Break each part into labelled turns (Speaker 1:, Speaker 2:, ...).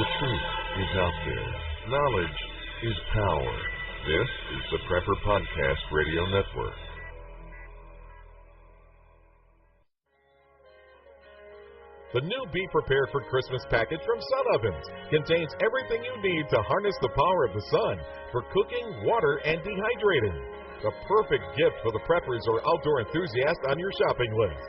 Speaker 1: The truth is out there. Knowledge is power. This is the Prepper Podcast Radio Network.
Speaker 2: The new Be Prepared for Christmas package from Sun Ovens contains everything you need to harness the power of the sun for cooking, water, and dehydrating. The perfect gift for the preppers or outdoor enthusiast on your shopping list.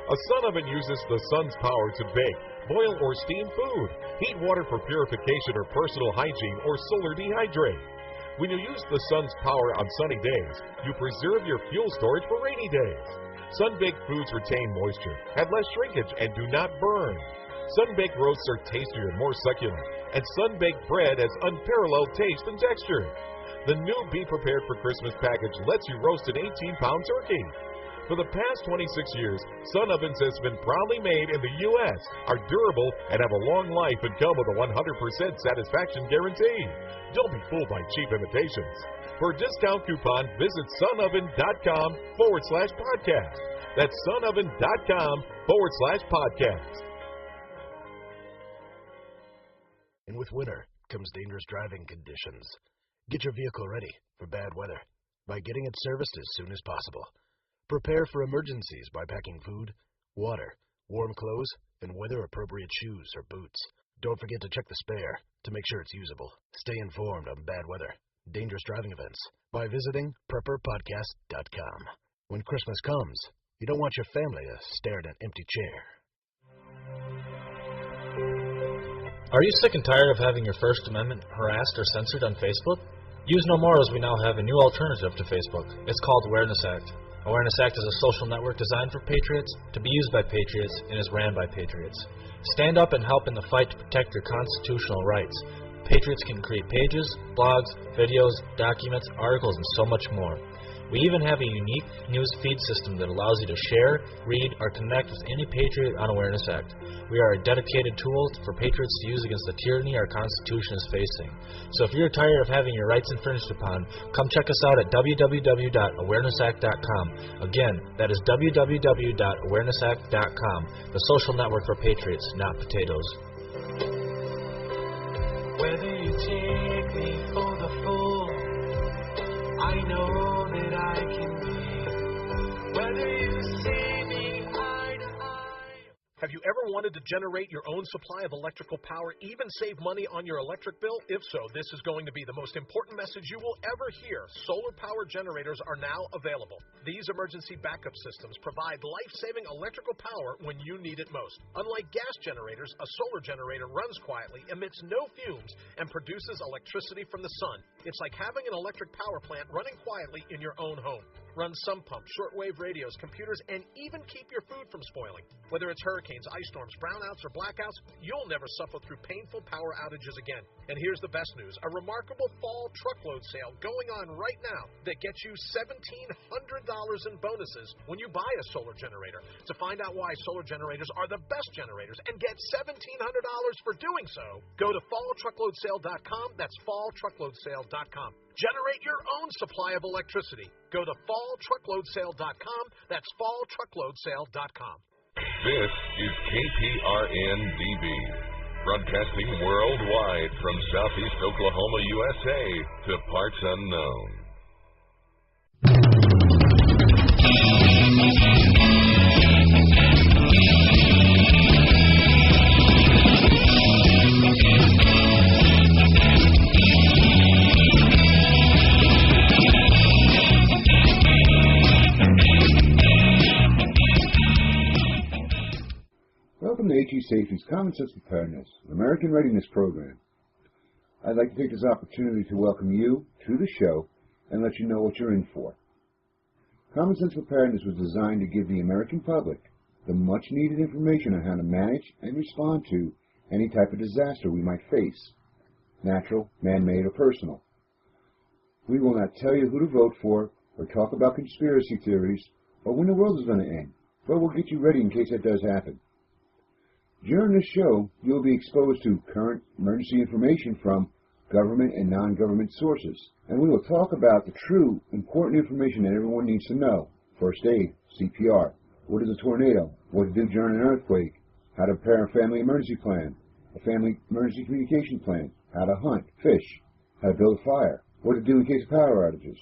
Speaker 2: A sun oven uses the sun's power to bake, boil, or steam food, heat water for purification or personal hygiene, or solar dehydrate. When you use the sun's power on sunny days, you preserve your fuel storage for rainy days. Sun-baked foods retain moisture, have less shrinkage, and do not burn. Sun-baked roasts are tastier and more succulent, and sun-baked bread has unparalleled taste and texture. The new Be Prepared for Christmas package lets you roast an 18-pound turkey. For the past 26 years, Sun Ovens has been proudly made in the U.S., are durable, and have a long life and come with a 100% satisfaction guarantee. Don't be fooled by cheap imitations. For a discount coupon, visit sunoven.com/podcast. That's sunoven.com/podcast.
Speaker 3: And with winter comes dangerous driving conditions. Get your vehicle ready for bad weather by getting it serviced as soon as possible. Prepare for emergencies by packing food, water, warm clothes, and weather-appropriate shoes or boots. Don't forget to check the spare to make sure it's usable. Stay informed on bad weather, dangerous driving events by visiting prepperpodcast.com. When Christmas comes, you don't want your family to stare at an empty chair.
Speaker 4: Are you sick and tired of having your First Amendment harassed or censored on Facebook? Use no more, as we now have a new alternative to Facebook. It's called Awareness Act. Awareness Act is a social network designed for patriots, to be used by patriots, and is ran by patriots. Stand up and help in the fight to protect your constitutional rights. Patriots can create pages, blogs, videos, documents, articles, and so much more. We even have a unique news feed system that allows you to share, read, or connect with any patriot on Awareness Act. We are a dedicated tool for patriots to use against the tyranny our Constitution is facing. So if you're tired of having your rights infringed upon, come check us out at www.awarenessact.com. Again, that is www.awarenessact.com, the social network for patriots, not potatoes.
Speaker 5: Whether you take me for the fool, I know that I can be. Whether you see me eye to eye.
Speaker 6: Have you ever wanted to generate your own supply of electrical power, even save money on your electric bill? If so, this is going to be the most important message you will ever hear. Solar power generators are now available. These emergency backup systems provide life-saving electrical power when you need it most. Unlike gas generators, a solar generator runs quietly, emits no fumes, and produces electricity from the sun. It's like having an electric power plant running quietly in your own home. Run sump pumps, shortwave radios, computers, and even keep your food from spoiling. Whether it's hurricanes, ice storms, brownouts, or blackouts, you'll never suffer through painful power outages again. And here's the best news, a remarkable fall truckload sale going on right now that gets you $1,700 in bonuses when you buy a solar generator. To find out why solar generators are the best generators and get $1,700 for doing so, go to falltruckloadsale.com. That's falltruckloadsale.com. Generate your own supply of electricity. Go to falltruckloadsale.com. That's falltruckloadsale.com.
Speaker 1: This is KPRN-DB, broadcasting worldwide from Southeast Oklahoma, USA, to parts unknown.
Speaker 7: Welcome to HE Safety's Common Sense Preparedness, an American Readiness Program. I'd like to take this opportunity to welcome you to the show and let you know what you're in for. Common Sense Preparedness was designed to give the American public the much-needed information on how to manage and respond to any type of disaster we might face, natural, man-made, or personal. We will not tell you who to vote for or talk about conspiracy theories or when the world is going to end, but we'll get you ready in case that does happen. During this show, you'll be exposed to current emergency information from government and non-government sources, and we will talk about the true, important information that everyone needs to know. First aid, CPR, what is a tornado, what to do during an earthquake, how to prepare a family emergency plan, a family emergency communication plan, how to hunt, fish, how to build a fire, what to do in case of power outages.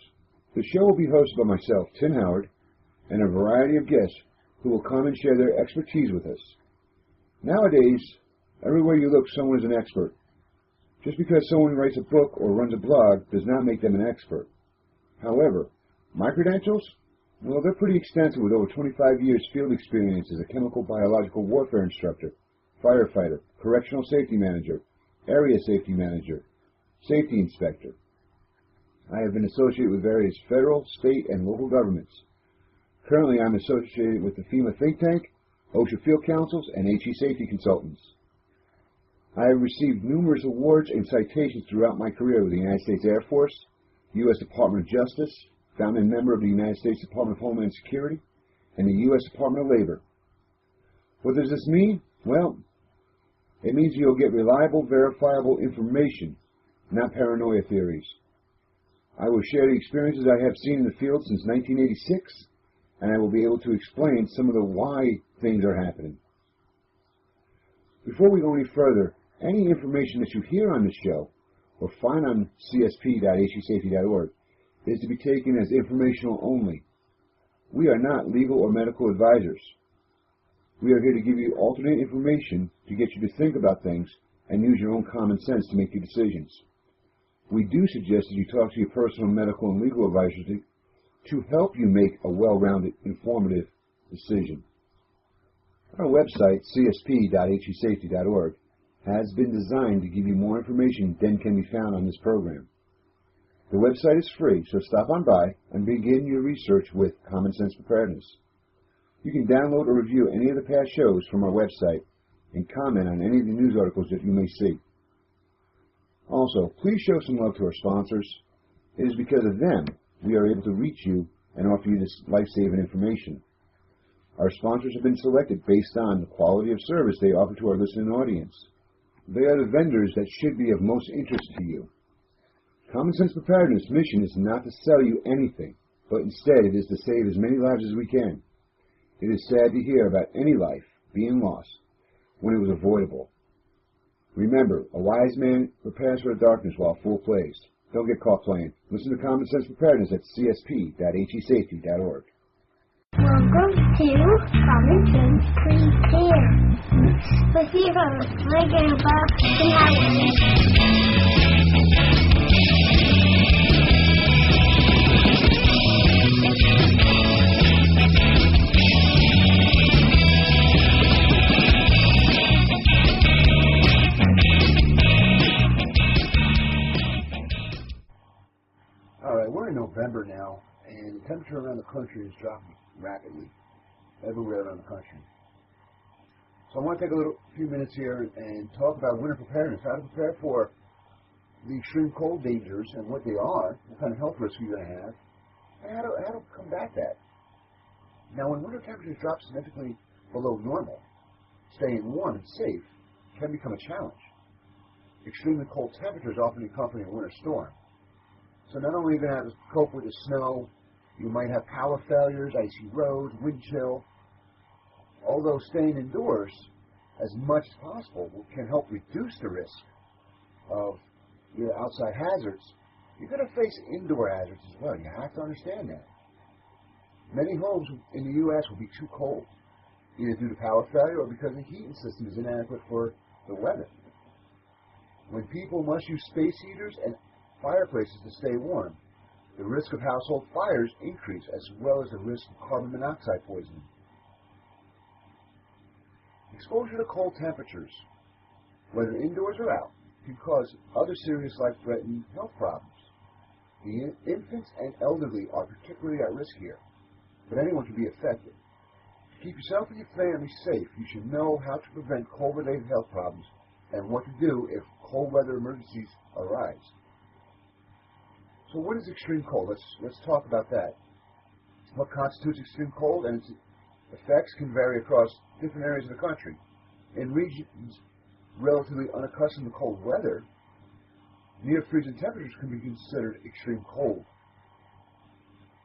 Speaker 7: The show will be hosted by myself, Tim Howard, and a variety of guests who will come and share their expertise with us. Nowadays, everywhere you look, someone is an expert. Just because someone writes a book or runs a blog does not make them an expert. However, my credentials? Well, they're pretty extensive with over 25 years field experience as a chemical biological warfare instructor, firefighter, correctional safety manager, area safety manager, safety inspector. I have been associated with various federal, state, and local governments. Currently, I'm associated with the FEMA think tank, OSHA field councils, and HE safety consultants. I have received numerous awards and citations throughout my career with the United States Air Force, U.S. Department of Justice, founding member of the United States Department of Homeland Security, and the U.S. Department of Labor. What does this mean? Well, it means you'll get reliable, verifiable information, not paranoia theories. I will share the experiences I have seen in the field since 1986, and I will be able to explain some of the why things are happening. Before we go any further, any information that you hear on this show or find on csp.hesafety.org is to be taken as informational only. We are not legal or medical advisors. We are here to give you alternate information to get you to think about things and use your own common sense to make your decisions. We do suggest that you talk to your personal medical and legal advisors to help you make a well-rounded, informative decision. Our website, csp.hesafety.org, has been designed to give you more information than can be found on this program. The website is free, so stop on by and begin your research with Common Sense Preparedness. You can download or review any of the past shows from our website and comment on any of the news articles that you may see. Also, please show some love to our sponsors. It is because of them we are able to reach you and offer you this life-saving information. Our sponsors have been selected based on the quality of service they offer to our listening audience. They are the vendors that should be of most interest to you. Common Sense Preparedness' mission is not to sell you anything, but instead it is to save as many lives as we can. It is sad to hear about any life being lost when it was avoidable. Remember, a wise man prepares for the darkness while a fool plays. Don't get caught playing. Listen to Common Sense Preparedness at csp.hesafety.org.
Speaker 8: Welcome to Common Sense Preparedness with your host, Spreaker about
Speaker 7: We're in November now, and the temperature around the country is dropping rapidly, everywhere around the country. So I want to take a few minutes here and talk about winter preparedness, how to prepare for the extreme cold dangers and what they are, what kind of health risks you're going to have, and how to combat that. Now, when winter temperatures drop significantly below normal, staying warm and safe can become a challenge. Extremely cold temperatures often accompany a winter storm. So not only are you going to have to cope with the snow, you might have power failures, icy roads, wind chill. Although staying indoors as much as possible can help reduce the risk of your outside hazards, you're going to face indoor hazards as well. You have to understand that. Many homes in the U.S. will be too cold, either due to power failure or because the heating system is inadequate for the weather. When people must use space heaters and fireplaces to stay warm, the risk of household fires increase, as well as the risk of carbon monoxide poisoning. Exposure to cold temperatures, whether indoors or out, can cause other serious life-threatening health problems. The infants and elderly are particularly at risk here, but anyone can be affected. To keep yourself and your family safe, you should know how to prevent cold-related health problems and what to do if cold weather emergencies arise. So what is extreme cold? Let's talk about that. What constitutes extreme cold and its effects can vary across different areas of the country. In regions relatively unaccustomed to cold weather, near freezing temperatures can be considered extreme cold.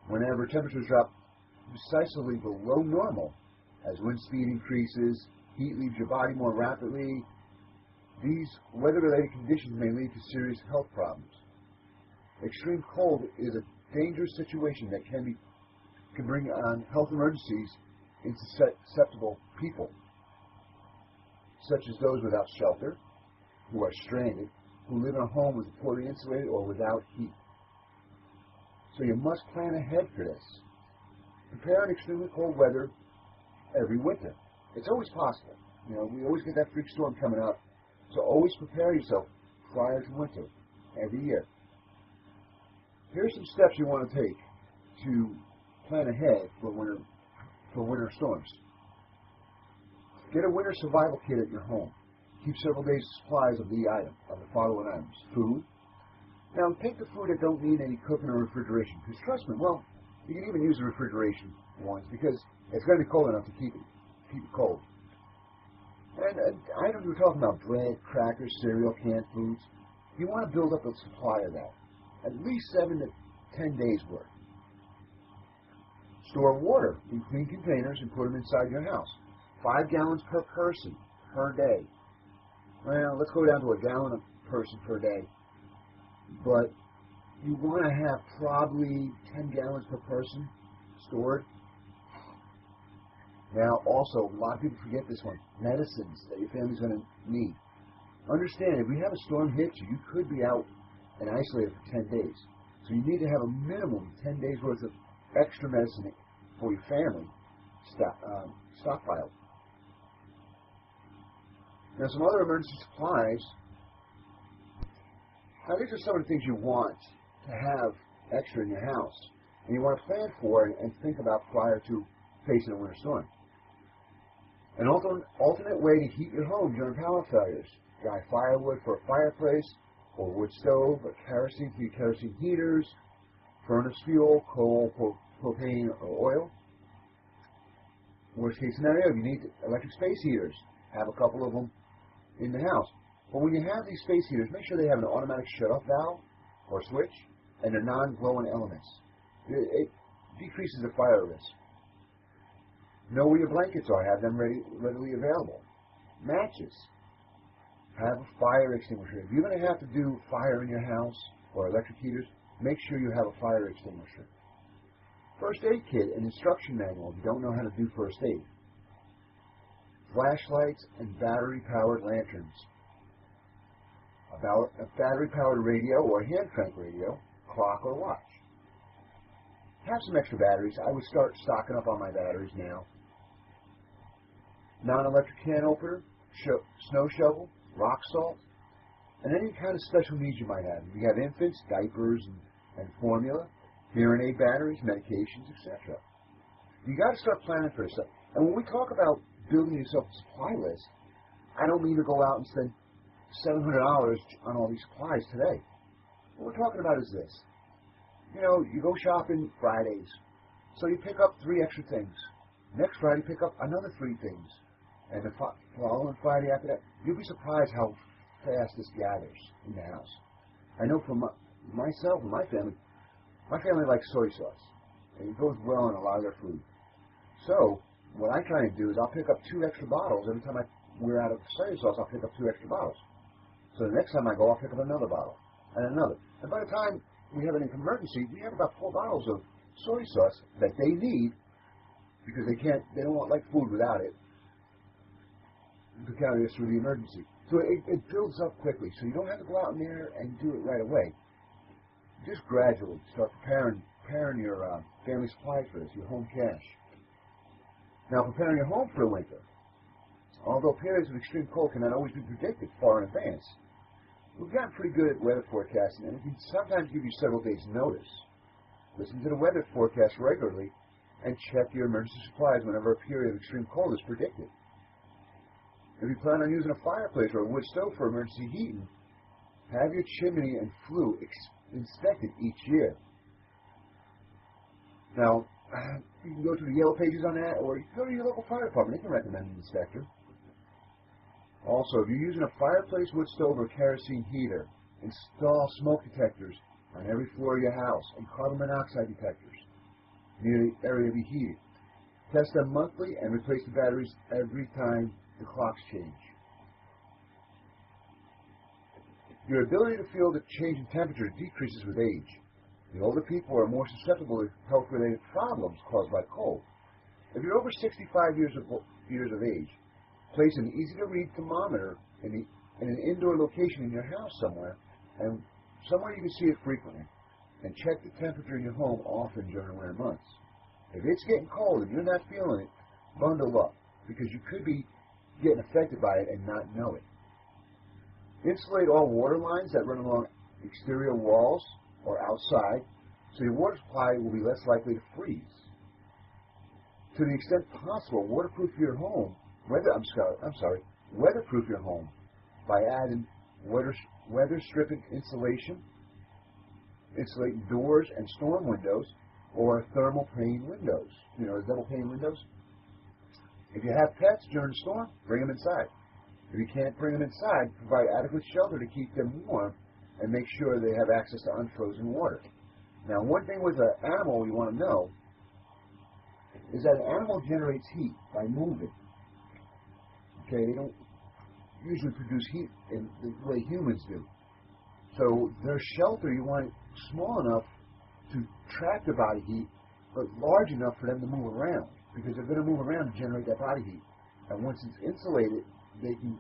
Speaker 7: Whenever temperatures drop decisively below normal, as wind speed increases, heat leaves your body more rapidly, These weather-related conditions may lead to serious health problems. Extreme cold is a dangerous situation that can bring on health emergencies in susceptible people, such as those without shelter, who are stranded, who live in a home with poorly insulated or without heat. So you must plan ahead for this. Prepare in extremely cold weather every winter. It's always possible. You know, we always get that freak storm coming up. So always prepare yourself prior to winter every year. Here are some steps you want to take to plan ahead for winter storms. Get a winter survival kit at your home. Keep several days' supplies of the following items. Food. Now, take the food that don't need any cooking or refrigeration. Because trust me, well, you can even use the refrigeration ones because it's going to be cold enough to keep it cold. And items we're talking about: bread, crackers, cereal, canned foods. You want to build up a supply of that. At least 7 to 10 days' worth. Store water in clean containers and put them inside your house. 5 gallons per person per day. Well, let's go down to a gallon a person per day. But you want to have probably 10 gallons per person stored. Now, also, a lot of people forget this one. Medicines that your family's going to need. Understand, if we have a storm hit you, you could be out and isolated for 10 days. So you need to have a minimum 10 days worth of extra medicine for your family stockpiled. Now, some other emergency supplies. Now, these are some of the things you want to have extra in your house, and you want to plan for and think about prior to facing a winter storm. An alternate way to heat your home during power failures. Dry firewood for a fireplace, or wood stove, or kerosene for your kerosene heaters, furnace fuel, coal, propane, or oil. Worst case scenario, you need electric space heaters. Have a couple of them in the house. But when you have these space heaters, make sure they have an automatic shut-off valve or switch, and they're non-glowing elements. It decreases the fire risk. Know where your blankets are. Have them readily available. Matches. Have a fire extinguisher. If you're going to have to do fire in your house or electric heaters, make sure you have a fire extinguisher. First aid kit and instruction manual if you don't know how to do first aid. Flashlights and battery-powered lanterns. A battery-powered radio or hand crank radio, clock or watch. Have some extra batteries. I would start stocking up on my batteries now. Non-electric can opener, snow shovel, rock salt, and any kind of special needs you might have. If you have infants, diapers and formula, hearing aid batteries, medications, etc. You got to start planning for yourself. And when we talk about building yourself a supply list, I don't mean to go out and spend $700 on all these supplies today. What we're talking about is this. You know, you go shopping Fridays, so you pick up 3 extra things. Next Friday, pick up another 3 things. And the following Friday after that, you'll be surprised how fast this gathers in the house. I know for myself and my family likes soy sauce. And it goes well in a lot of their food. So, what I try to do is I'll pick up 2 extra bottles. Every time we're out of soy sauce, I'll pick up 2 extra bottles. So the next time I go, I'll pick up another bottle and another. And by the time we have an emergency, we have about 4 bottles of soy sauce that they need because they don't want like food without it to carry us through the emergency. So it builds up quickly. So you don't have to go out in there and do it right away. Just gradually start preparing your family supplies for this, your home cache. Now, preparing your home for the winter. Although periods of extreme cold cannot always be predicted far in advance, we've gotten pretty good at weather forecasting, and it can sometimes give you several days' notice. Listen to the weather forecast regularly and check your emergency supplies whenever a period of extreme cold is predicted. If you plan on using a fireplace or a wood stove for emergency heating, have your chimney and flue inspected each year. Now, you can go to the yellow pages on that, or you can go to your local fire department. They can recommend an inspector. Also, if you're using a fireplace, wood stove, or kerosene heater, install smoke detectors on every floor of your house and carbon monoxide detectors near the area to be heated. Test them monthly and replace the batteries every time the clocks change. Your ability to feel the change in temperature decreases with age. The older people are more susceptible to health-related problems caused by cold. If you're over 65 years of age, place an easy-to-read thermometer in an indoor location in your house somewhere, and somewhere you can see it frequently, and check the temperature in your home often during winter months. If it's getting cold and you're not feeling it, bundle up, because you could be getting affected by it and not know it. Insulate all water lines that run along exterior walls or outside, so your water supply will be less likely to freeze. To the extent possible, weatherproof your home by adding weather-stripping insulation, insulating doors and storm windows, or thermal pane windows. You know, double pane windows. If you have pets during the storm, bring them inside. If you can't bring them inside, provide adequate shelter to keep them warm and make sure they have access to unfrozen water. Now, one thing with an animal you want to know is that an animal generates heat by moving. Okay, they don't usually produce heat in the way humans do. So their shelter, you want it small enough to trap the body heat, but large enough for them to move around, because they're going to move around to generate that body heat. And once it's insulated, they can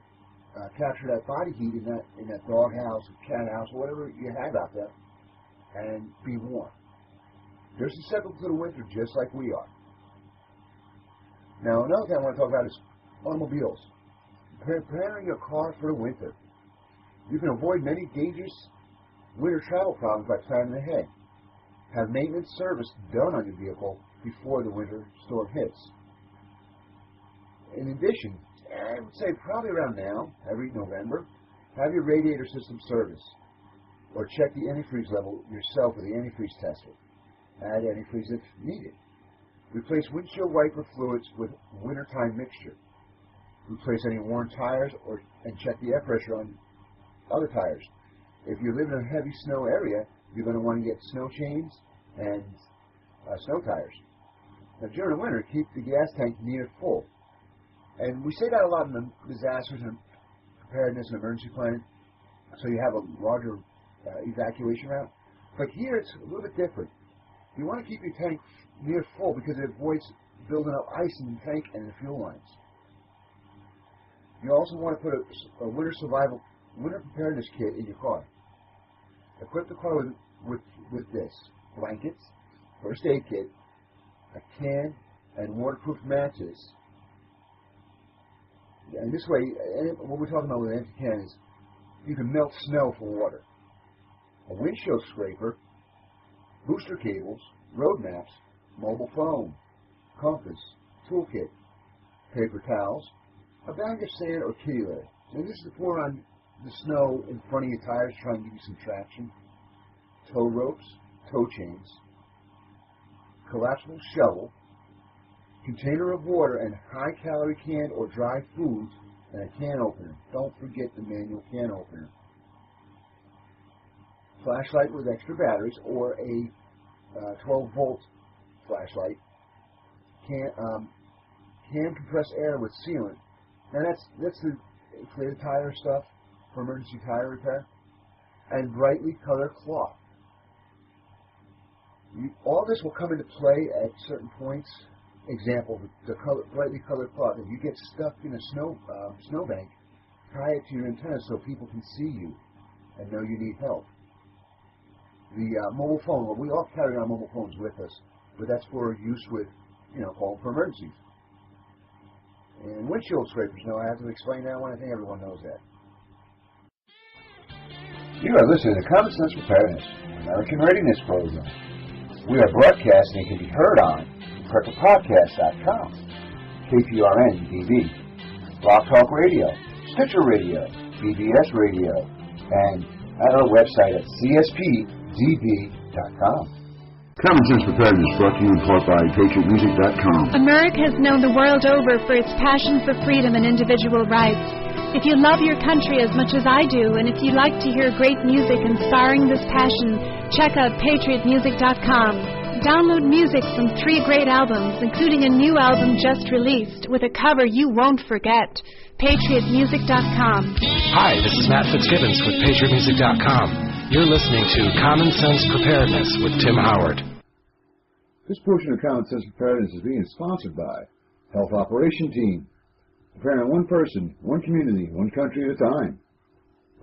Speaker 7: capture that body heat in that dog house, cat house, whatever you have out there, and be warm. They're susceptible to the winter just like we are. Now, another thing I want to talk about is automobiles. Preparing your car for the winter. You can avoid many dangerous winter travel problems by planning ahead. Have maintenance service done on your vehicle before the winter storm hits. In addition, I would say probably around now, every November, have your radiator system serviced, or check the antifreeze level yourself with the antifreeze tester. Add antifreeze if needed. Replace windshield wiper fluids with wintertime mixture. Replace any worn tires and check the air pressure on other tires. If you live in a heavy snow area, you're going to want to get snow chains and snow tires. Now, during the winter, keep the gas tank near full. And we say that a lot in the disasters and preparedness and emergency planning, so you have a larger evacuation route. But here it's a little bit different. You want to keep your tank near full because it avoids building up ice in the tank and the fuel lines. You also want to put a winter preparedness kit in your car. Equip the car with this: blankets, first aid kit, a can, and waterproof matches. And this way, what we're talking about with an empty can is you can melt snow for water. A windshield scraper, booster cables, road maps, mobile phone, compass, toolkit, paper towels, a bag of sand or kitty litter. And this is to pour on the snow in front of your tires, try and give you some traction. Tow ropes, tow chains, collapsible shovel, container of water and high-calorie canned or dry foods, and a can opener. Don't forget the manual can opener. Flashlight with extra batteries or a 12-volt flashlight. Can compress air with sealant. Now that's the inflated tire stuff for emergency tire repair. And brightly colored cloth. All this will come into play at certain points. Example, the brightly colored cloth. If you get stuck in a snowbank, tie it to your antenna so people can see you and know you need help. The mobile phone, well, we all carry our mobile phones with us, but that's for use with, calling for emergencies. And windshield scrapers, I have to explain that one. I think everyone knows that. You are listening to Common Sense Preparedness, American Readiness Program. We are broadcasting and can be heard on PrepperPodcast.com, KPRN-TV, Blog Talk Radio, Stitcher Radio, BBS Radio, and at our website at CSPDB.com.
Speaker 9: Common Sense Preparedness brought to you in part by PatriotMusic.com.
Speaker 10: America is known the world over for its passion for freedom and individual rights. If you love your country as much as I do, and if you like to hear great music inspiring this passion, check out PatriotMusic.com. Download music from 3 great albums, including a new album just released with a cover you won't forget. PatriotMusic.com.
Speaker 3: Hi, this is Matt Fitzgibbons with PatriotMusic.com. You're listening to Common Sense Preparedness with Tim Howard.
Speaker 7: This portion of Common Sense Preparedness is being sponsored by Health Operation Team, preparing one person, one community, one country at a time,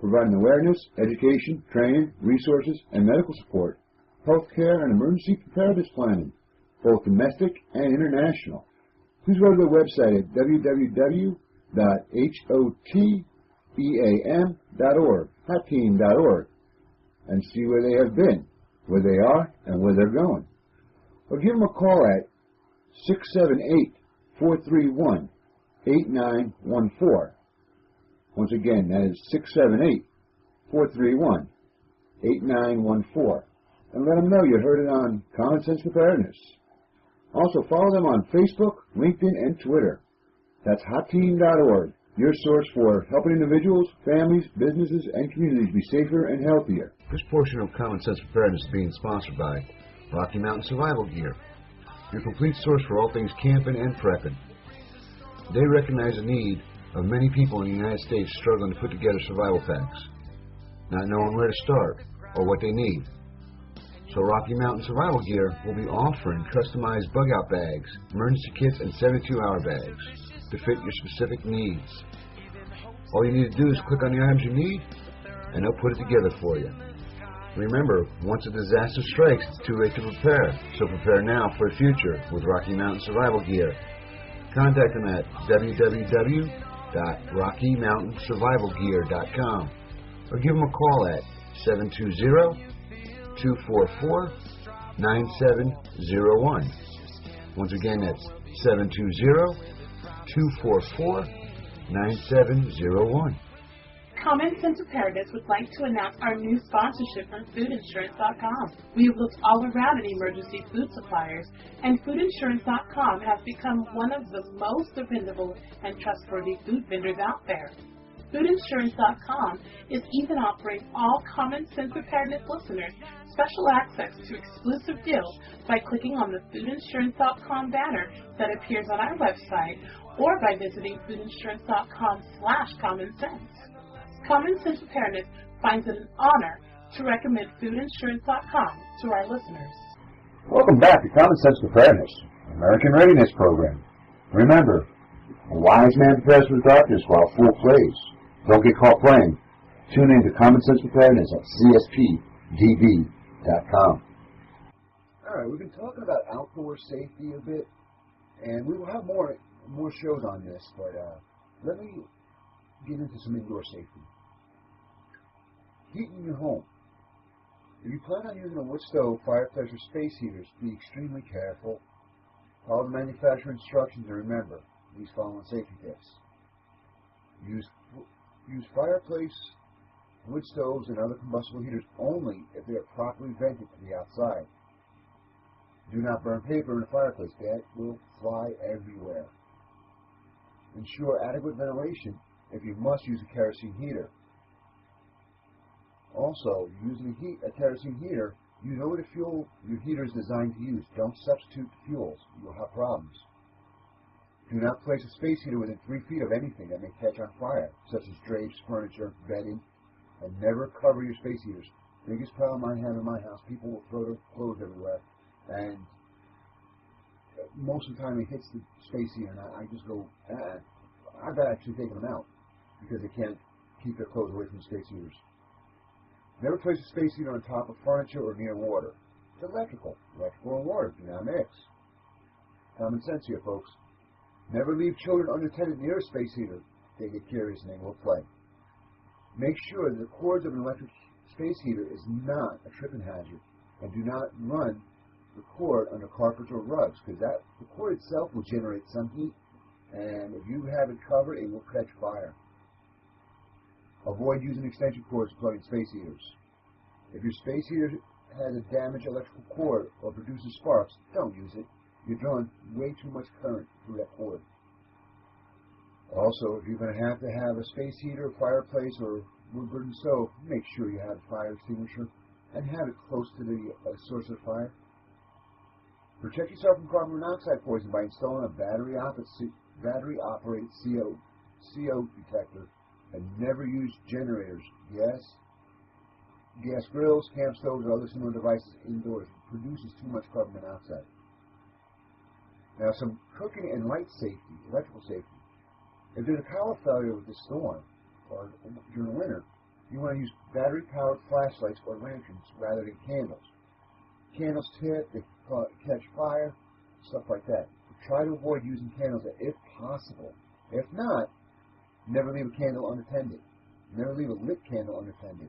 Speaker 7: providing awareness, education, training, resources, and medical support, healthcare, and emergency preparedness planning, both domestic and international. Please go to their website at www.hotbeam.org, hotteam.org, and see where they have been, where they are, and where they're going. Or give them a call at 678-431-8914. Once again, that is 678-431-8914. And let them know you heard it on Common Sense Preparedness. Also, follow them on Facebook, LinkedIn, and Twitter. That's hotteam.org, your source for helping individuals, families, businesses, and communities be safer and healthier. This portion of Common Sense Preparedness is being sponsored by Rocky Mountain Survival Gear, your complete source for all things camping and prepping. They recognize the need of many people in the United States struggling to put together survival packs, not knowing where to start or what they need. So Rocky Mountain Survival Gear will be offering customized bug-out bags, emergency kits, and 72-hour bags to fit your specific needs. All you need to do is click on the items you need, and they'll put it together for you. Remember, once a disaster strikes, it's too late to prepare. So prepare now for the future with Rocky Mountain Survival Gear. Contact them at www.rockymountainsurvivalgear.com or give them a call at 720-244-9701. Once again, that's 720-244-9701.
Speaker 11: Common Sense Preparedness would like to announce our new sponsorship from foodinsurance.com. We have looked all around at emergency food suppliers, and foodinsurance.com has become one of the most dependable and trustworthy food vendors out there. Foodinsurance.com is even offering all Common Sense Preparedness listeners special access to exclusive deals by clicking on the foodinsurance.com banner that appears on our website or by visiting foodinsurance.com/commonsense. Common Sense Preparedness finds it an honor to recommend foodinsurance.com to our listeners.
Speaker 7: Welcome back to Common Sense Preparedness, American Readiness Program. Remember, a wise man prepares for darkness while a fool plays. Don't get caught playing. Tune in to Common Sense Preparedness at cspdb.com. All right, we've been talking about outdoor safety a bit, and we will have more shows on this, but let me get into some indoor safety. Heating your home. If you plan on using a wood stove, fireplace, or space heaters, be extremely careful. Follow the manufacturer instructions and remember these following safety tips. Use fireplace, wood stoves, and other combustible heaters only if they are properly vented to the outside. Do not burn paper in a fireplace. That will fly everywhere. Ensure adequate ventilation if you must use a kerosene heater. Also, using a kerosene heater, you know what fuel your heater is designed to use. Don't substitute fuels. You'll have problems. Do not place a space heater within 3 feet of anything that may catch on fire, such as drapes, furniture, bedding, and never cover your space heaters. Biggest problem I have in my house, people will throw their clothes everywhere, and most of the time it hits the space heater, and I just go, I've actually taken them out because they can't keep their clothes away from space heaters. Never place a space heater on top of furniture or near water. It's electrical. Electrical and water do not mix. Common sense here, folks. Never leave children unattended near a space heater. They get curious and they will play. Make sure that the cords of an electric space heater is not a tripping hazard, and do not run the cord under carpets or rugs, because the cord itself will generate some heat, and if you have it covered, it will catch fire. Avoid using extension cords plugging space heaters. If your space heater has a damaged electrical cord or produces sparks, don't use it. You're drawing way too much current through that cord. Also, if you're going to have a space heater, fireplace, or wood-burning stove, make sure you have a fire extinguisher and have it close to the source of fire. Protect yourself from carbon monoxide poisoning by installing a battery-operated CO detector, and never use generators, gas grills, camp stoves, or other similar devices indoors. It produces too much carbon monoxide. Now, some cooking and light safety, electrical safety. If there's a power failure with the storm or during the winter, you want to use battery-powered flashlights or lanterns rather than candles. Candles tip, they catch fire, stuff like that. Try to avoid using candles if possible. If not, never leave a candle unattended. Never leave a lit candle unattended.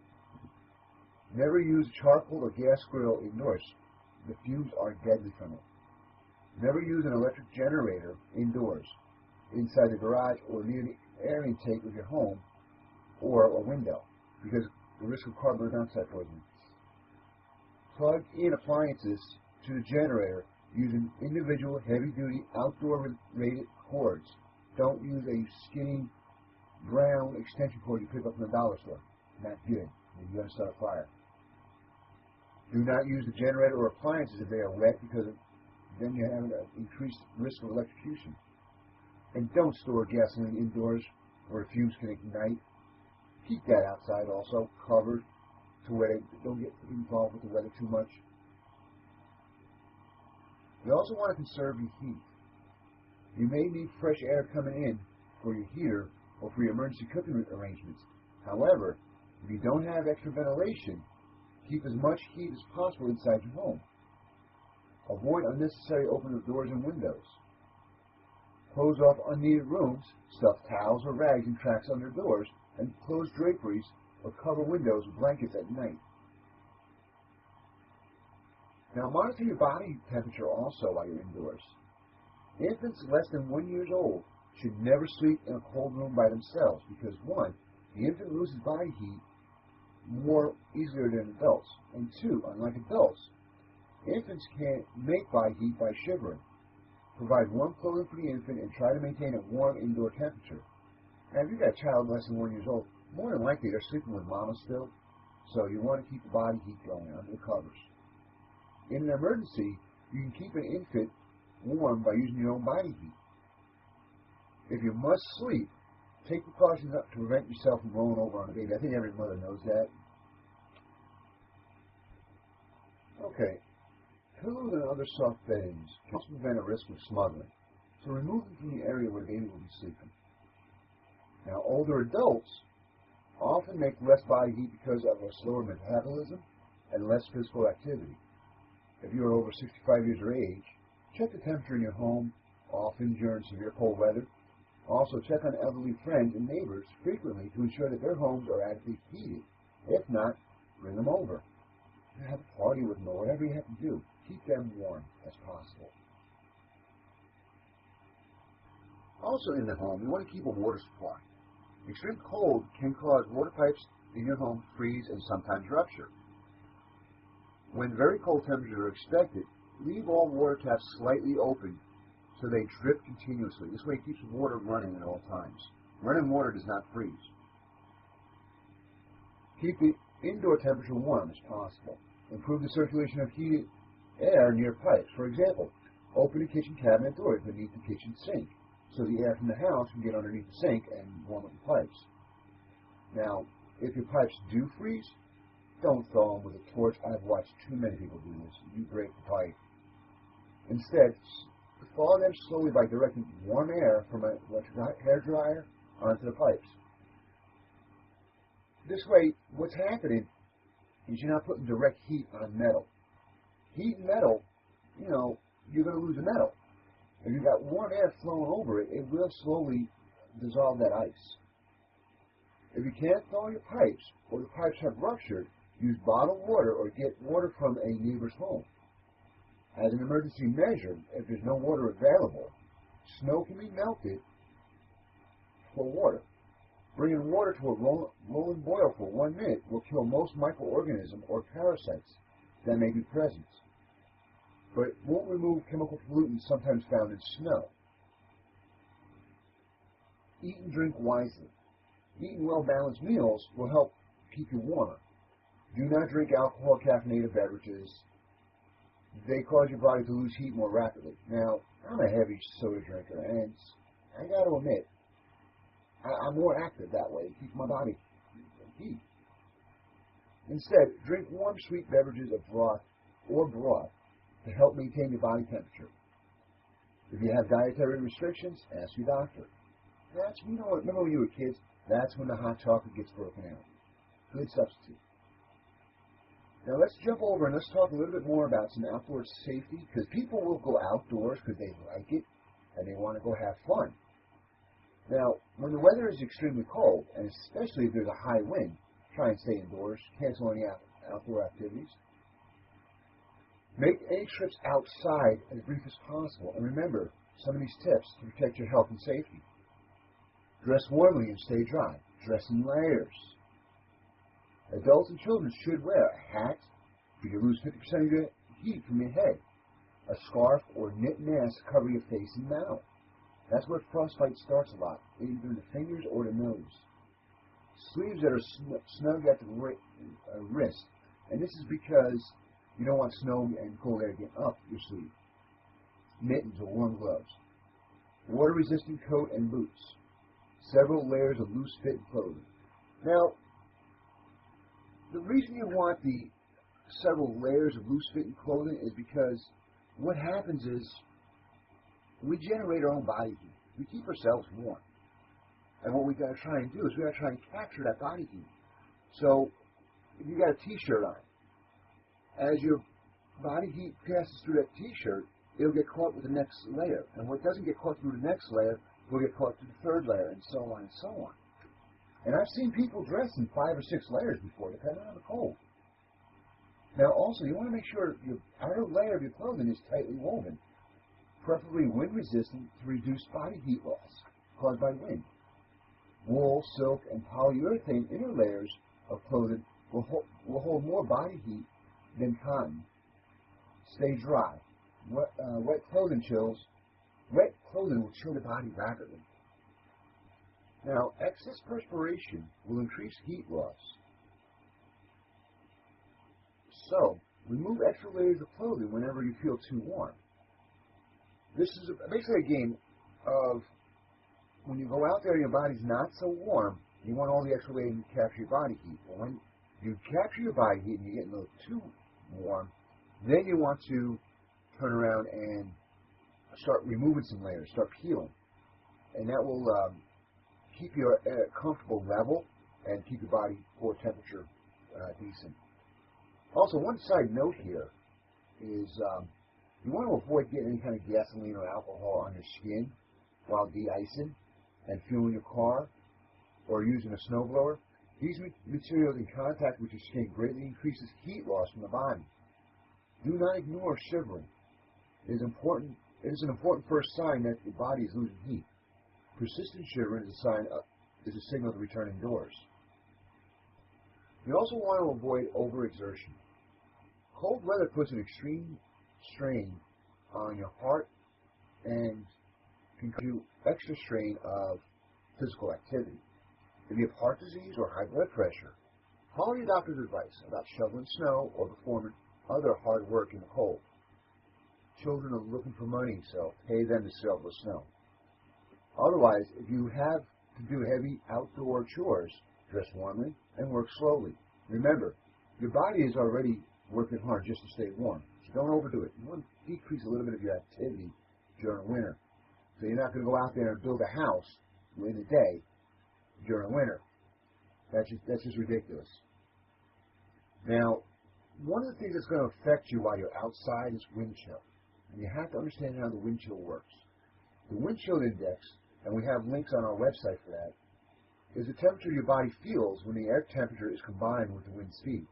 Speaker 7: Never use charcoal or gas grill indoors. The fumes are deadly from it. Never use an electric generator indoors, inside the garage or near the air intake of your home or a window, because of the risk of carbon monoxide poisoning. Plug in appliances to the generator using individual heavy-duty outdoor-rated cords. Don't use a skinny brown extension cord you pick up from the dollar store. Not good. You're going to start a fire. Do not use the generator or appliances if they are wet, because then you have an increased risk of electrocution. And don't store gasoline indoors where fumes can ignite. Keep that outside also, covered, to where they don't get involved with the weather too much. You also want to conserve your heat. You may need fresh air coming in for your heater or for your emergency cooking arrangements. However, if you don't have extra ventilation, keep as much heat as possible inside your home. Avoid unnecessary opening of doors and windows. Close off unneeded rooms, stuff towels or rags in tracks under doors, and close draperies or cover windows with blankets at night. Now, monitor your body temperature also while you're indoors. Infants less than 1 year old should never sleep in a cold room by themselves because, one, the infant loses body heat more easily than adults, and two, unlike adults, infants can't make body heat by shivering. Provide warm clothing for the infant and try to maintain a warm indoor temperature. Now, if you've got a child less than 1 year old, more than likely they're sleeping with mama still, so you want to keep the body heat going under the covers. In an emergency, you can keep an infant warm by using your own body heat. If you must sleep, take precautions to prevent yourself from rolling over on a baby. I think every mother knows that. Okay. Pillows and other soft beddings can also prevent a risk of smuggling, so remove them from the area where the baby will be sleeping. Now, older adults often make less body heat because of a slower metabolism and less physical activity. If you are over 65 years of age, check the temperature in your home, often during severe cold weather. Also, check on elderly friends and neighbors frequently to ensure that their homes are adequately heated. If not, bring them over. Have a party with them or whatever you have to do. Keep them warm as possible. Also in the home, you want to keep a water supply. Extreme cold can cause water pipes in your home to freeze and sometimes rupture. When very cold temperatures are expected, leave all water taps slightly open so they drip continuously. This way it keeps water running at all times. Running water does not freeze. Keep the indoor temperature warm as possible. Improve the circulation of heated air near pipes. For example, open the kitchen cabinet doors beneath the kitchen sink so the air from the house can get underneath the sink and warm up the pipes. Now, if your pipes do freeze, don't thaw them with a torch. I've watched too many people do this. You break the pipe. Instead, thaw them slowly by directing warm air from an electric hair dryer onto the pipes. This way, what's happening is you're not putting direct heat on metal. Heat metal, you're going to lose the metal. If you've got warm air flowing over it, it will slowly dissolve that ice. If you can't thaw your pipes, or the pipes have ruptured, use bottled water or get water from a neighbor's home. As an emergency measure, if there's no water available, snow can be melted for water. Bringing water to a rolling boil for 1 minute will kill most microorganisms or parasites that may be present, but it won't remove chemical pollutants sometimes found in snow. Eat and drink wisely. Eating well-balanced meals will help keep you warmer. Do not drink alcohol, caffeinated beverages. they cause your body to lose heat more rapidly. Now, I'm a heavy soda drinker, and I got to admit, I'm more active that way to keep my body heat. Instead, drink warm, sweet beverages of broth or broth to help maintain your body temperature. If you have dietary restrictions, ask your doctor. Remember when you were kids? That's when the hot chocolate gets broken out. Good substitute. Now let's jump over and let's talk a little bit more about some outdoor safety, because people will go outdoors because they like it and they want to go have fun. Now, when the weather is extremely cold, and especially if there's a high wind, try and stay indoors, cancel any outdoor activities. Make any trips outside as brief as possible, and remember some of these tips to protect your health and safety. Dress warmly and stay dry. Dress in layers. Adults and children should wear a hat if you lose 50% of your heat from your head, a scarf or knit mask to cover your face and mouth. That's where frostbite starts a lot, either the fingers or the nose. Sleeves that are snug at the wrist, and this is because you don't want snow and cold air to get up your sleeve. Mittens or warm gloves. Water-resistant coat and boots. Several layers of loose-fit clothing. Now, the reason you want the several layers of loose-fitting clothing is because what happens is we generate our own body heat. We keep ourselves warm. And what we got to try and do is we got to try and capture that body heat. So, if you got a t-shirt on, as your body heat passes through that t-shirt, it'll get caught with the next layer. And what doesn't get caught through the next layer will get caught through the third layer, and so on and so on. And I've seen people dress in 5 or 6 layers before, depending on the cold. Now, also, you want to make sure your outer layer of your clothing is tightly woven, preferably wind-resistant to reduce body heat loss caused by wind. Wool, silk, and polyurethane inner layers of clothing will hold more body heat than cotton. Stay dry. Wet clothing will chill the body rapidly. Now, excess perspiration will increase heat loss. So, remove extra layers of clothing whenever you feel too warm. This is basically a game of when you go out there and your body's not so warm, you want all the extra layers to capture your body heat. But when you capture your body heat and you get a little too warm, then you want to turn around and start removing some layers, start peeling. And that will keep you at a comfortable level and keep your body core temperature decent. Also, one side note here is you want to avoid getting any kind of gasoline or alcohol on your skin while de-icing and fueling your car or using a snowblower. These materials in contact with your skin greatly increases heat loss from the body. Do not ignore shivering. It is an important first sign that your body is losing heat. Persistent shivering is a signal to return indoors. You also want to avoid overexertion. Cold weather puts an extreme strain on your heart and can cause you extra strain of physical activity. If you have heart disease or high blood pressure, follow your doctor's advice about shoveling snow or performing other hard work in the cold. Children are looking for money, so pay them to shovel the snow. Otherwise, if you have to do heavy outdoor chores, dress warmly and work slowly. Remember, your body is already working hard just to stay warm, so don't overdo it. You want to decrease a little bit of your activity during winter. So you're not going to go out there and build a house in a day during winter. That's just ridiculous. Now, one of the things that's going to affect you while you're outside is wind chill. And you have to understand how the wind chill works. The wind chill index, and we have links on our website for that, is the temperature your body feels when the air temperature is combined with the wind speed.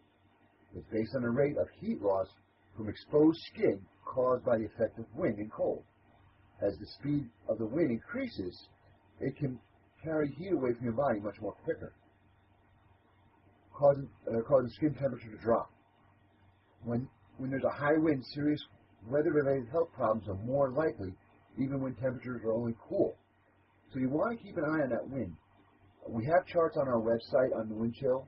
Speaker 7: It's based on the rate of heat loss from exposed skin caused by the effect of wind and cold. As the speed of the wind increases, it can carry heat away from your body much more quicker, causing skin temperature to drop. When there's a high wind, serious weather-related health problems are more likely, even when temperatures are only cool. So you want to keep an eye on that wind. We have charts on our website on the wind chill,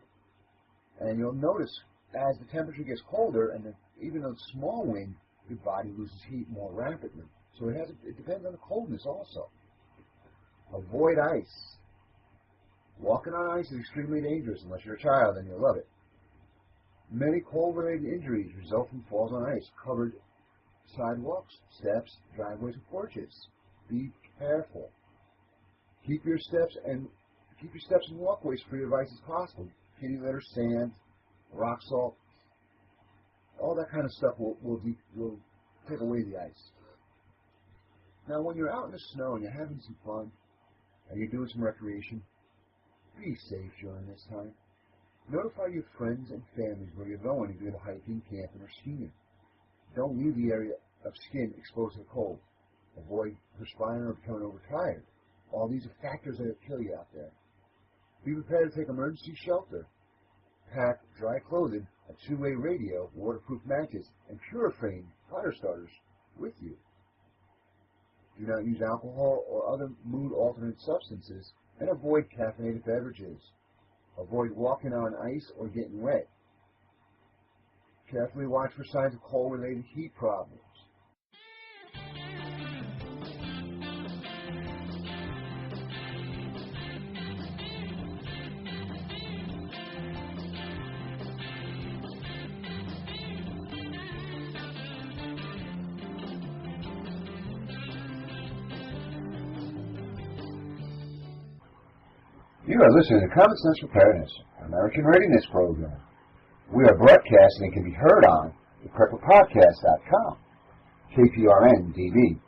Speaker 7: and you'll notice as the temperature gets colder and even a small wind, your body loses heat more rapidly. So it depends on the coldness also. Avoid ice. Walking on ice is extremely dangerous unless you're a child and you'll love it. Many cold-related injuries result from falls on ice, covered sidewalks, steps, driveways, and porches. Be careful. Keep your steps and walkways free of ice as possible. Kitty litter, sand, rock salt, all that kind of stuff will take away the ice. Now, when you're out in the snow and you're having some fun and you're doing some recreation, be safe during this time. Notify your friends and families where you're going if you're hiking, camping, or skiing. Don't leave the area of skin exposed to the cold. Avoid perspiring or becoming overtired. All these are factors that will kill you out there. Be prepared to take emergency shelter. Pack dry clothing, a two-way radio, waterproof matches, and Purifane fire starters with you. Do not use alcohol or other mood-alternate substances, and avoid caffeinated beverages. Avoid walking on ice or getting wet. Carefully watch for signs of cold-related heat problems. You are listening to Common Sense Preparedness, American Readiness Program. We are broadcasting and can be heard on the PrepperPodcast.com, KPRN-DB,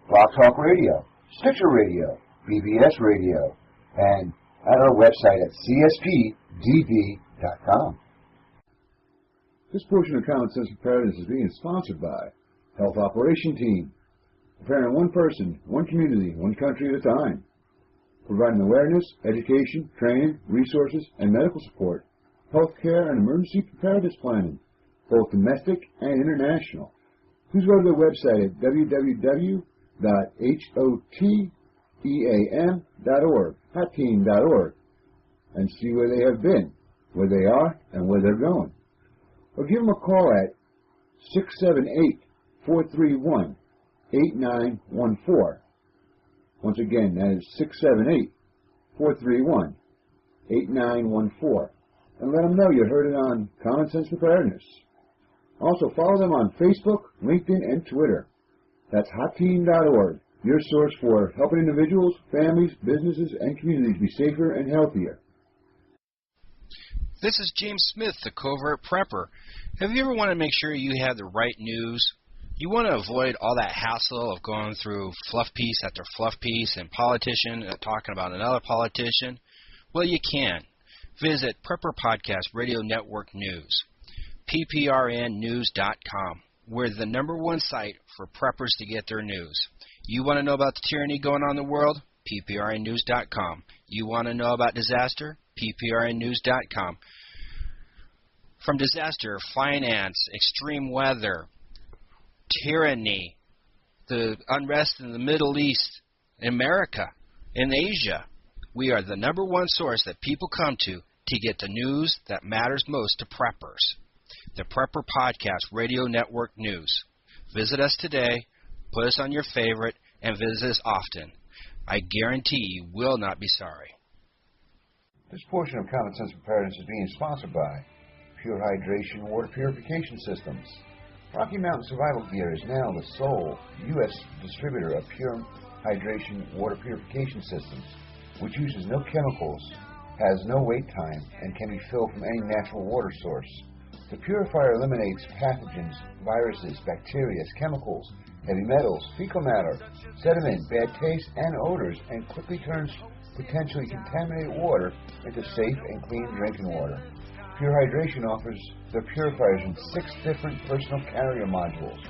Speaker 7: Blog Talk Radio, Stitcher Radio, BBS Radio, and at our website at CSPDB.com. This portion of Common Sense Preparedness is being sponsored by Health Operation Team, preparing one person, one community, one country at a time, providing awareness, education, training, resources, and medical support, healthcare, and emergency preparedness planning, both domestic and international. Please go to their website at www.hoteam.org, hotteam.org, and see where they have been, where they are, and where they're going. Or give them a call at 678-431-8914. Once again, that is 678-431-8914. And let them know you heard it on Common Sense Preparedness. Also, follow them on Facebook, LinkedIn, and Twitter. That's hotteam.org, your source for helping individuals, families, businesses, and communities be safer and healthier.
Speaker 12: This is James Smith, the Covert Prepper. Have you ever wanted to make sure you have the right news? You want to avoid all that hassle of going through fluff piece after fluff piece and politician talking about another politician? Well, you can. Visit Prepper Podcast Radio Network News, pprnnews.com. We're the #1 site for preppers to get their news. You want to know about the tyranny going on in the world? pprnnews.com. You want to know about disaster? pprnnews.com. From disaster, finance, extreme weather, tyranny, the unrest in the Middle East, in America, in Asia, we are the #1 source that people come to get the news that matters most to preppers. The Prepper Podcast Radio Network News. Visit us today, put us on your favorite, and visit us often. I guarantee you will not be sorry.
Speaker 7: This portion of Common Sense Preparedness is being sponsored by Pure Hydration Water Purification Systems. Rocky Mountain Survival Gear is now the sole U.S. distributor of Pure Hydration Water Purification Systems, which uses no chemicals, has no wait time, and can be filled from any natural water source. The purifier eliminates pathogens, viruses, bacteria, chemicals, heavy metals, fecal matter, sediment, bad taste, and odors, and quickly turns potentially contaminated water into safe and clean drinking water. Pure Hydration offers their purifiers in 6 different personal carrier modules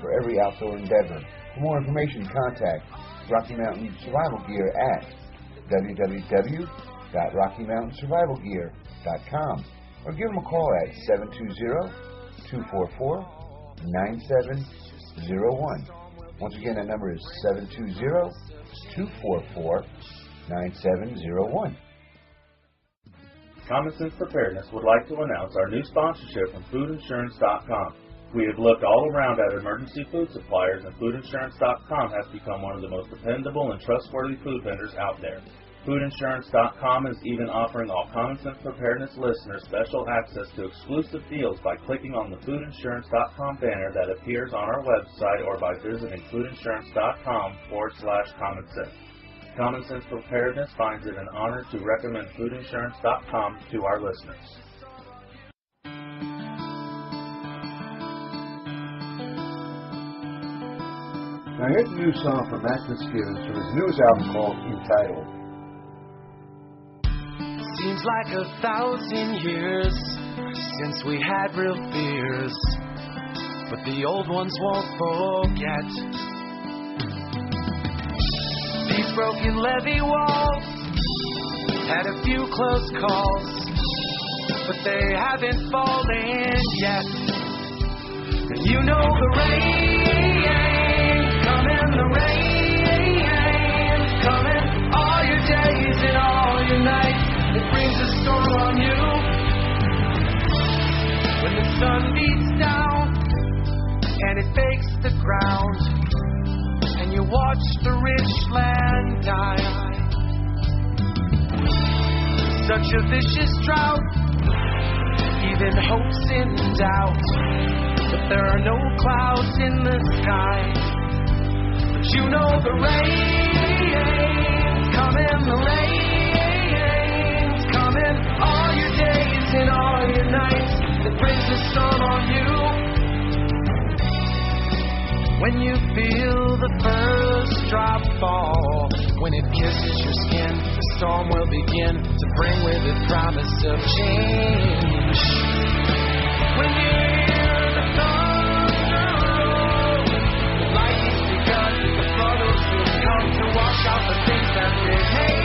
Speaker 7: for every outdoor endeavor. For more information, contact Rocky Mountain Survival Gear at www.rockymountainsurvivalgear.com or give them a call at 720-244-9701. Once again, that number is 720-244-9701.
Speaker 13: Common Sense Preparedness would like to announce our new sponsorship from foodinsurance.com. We have looked all around at emergency food suppliers, and foodinsurance.com has become one of the most dependable and trustworthy food vendors out there. Foodinsurance.com is even offering all Common Sense Preparedness listeners special access to exclusive deals by clicking on the foodinsurance.com banner that appears on our website or by visiting foodinsurance.com/commonsense. Common Sense Preparedness finds it an honor to recommend foodinsurance.com to our listeners.
Speaker 7: Now here's a new song from Matt Fitzgibbons from his newest album called Entitled.
Speaker 5: Seems like 1,000 years since we had real fears, but the old ones won't forget. These broken levee walls had a few close calls, but they haven't fallen yet. And you know the rain coming, the rain coming, all your days and all your nights. It brings a storm on you. When the sun beats down and it bakes the ground, and you watch the rich land die. Such a vicious drought, even hope's in doubt. But there are no clouds in the sky. But you know the rain's coming, the rain's coming. All your days and all your nights, it brings the storm on you. When you feel the first drop fall, when it kisses your skin, the storm will begin to bring with it promise of change. When you hear the thunder roll, the lightning's begun, the flood will soon come to wash out the things that remain.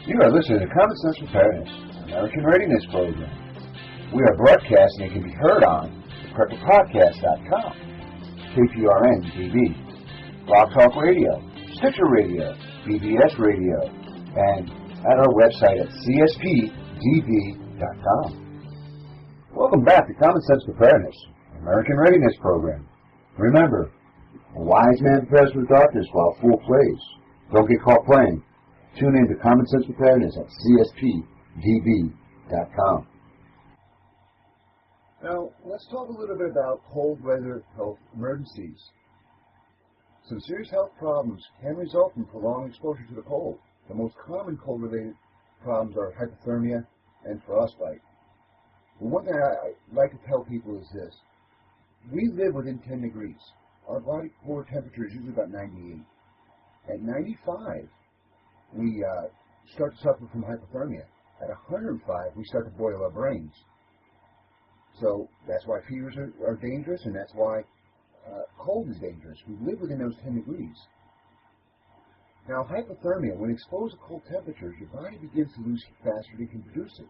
Speaker 7: You are listening to Common Sense Preparedness, American Readiness Program. We are broadcasting and can be heard on PrepperPodcast.com, KPRN-TV, Blog Talk Radio, Stitcher Radio, BBS Radio, and at our website at CSPDB.com. Welcome back to Common Sense Preparedness, American Readiness Program. Remember, a wise man prepares for darkness while a fool plays. Don't get caught playing. Tune in to Common Sense Preparedness at CSPDB.com. Now, let's talk a little bit about cold weather health emergencies. Some serious health problems can result from prolonged exposure to the cold. The most common cold-related problems are hypothermia and frostbite. But one thing I like to tell people is this. We live within 10 degrees. Our body core temperature is usually about 98. At 95, we start to suffer from hypothermia. At 105, we start to boil our brains. So that's why fevers are dangerous, and that's why cold is dangerous. We live within those 10 degrees. Now, hypothermia, when exposed to cold temperatures, your body begins to lose heat faster than it can produce it.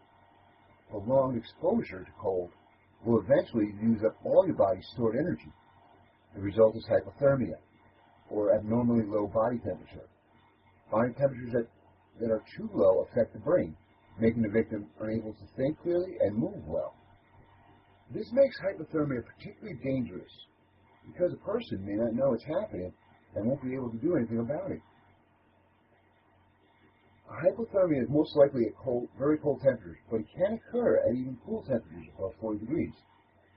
Speaker 7: prolonged exposure to cold will eventually use up all your body's stored energy. The result is hypothermia, or abnormally low body temperature. Body temperatures that are too low affect the brain, making the victim unable to think clearly and move well. This makes hypothermia particularly dangerous because a person may not know it's happening and won't be able to do anything about it. Hypothermia is most likely at very cold temperatures, but it can occur at even cool temperatures above 40 degrees.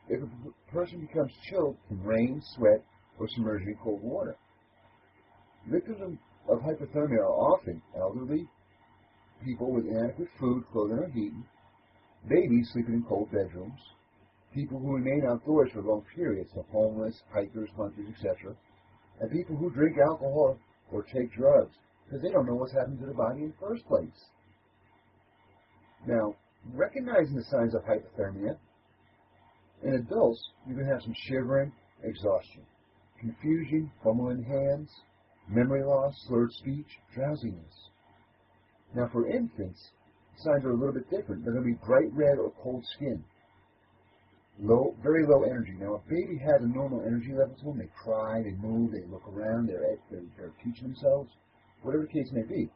Speaker 7: If a person becomes chilled from rain, sweat, or submersion in cold water. Victims of hypothermia are often elderly, people with inadequate food, clothing, or heating, babies sleeping in cold bedrooms, people who remain outdoors for long periods, the homeless, hikers, hunters, etc., and people who drink alcohol or take drugs because they don't know what's happened to the body in the first place. Now, recognizing the signs of hypothermia, in adults, you can have some shivering, exhaustion, confusion, fumbling hands, memory loss, slurred speech, drowsiness. Now, for infants, signs are a little bit different. They're going to be bright red or cold skin, very low energy. Now, if a baby has a normal energy level to them, they cry, they move, they look around, they're teaching themselves, whatever the case may be,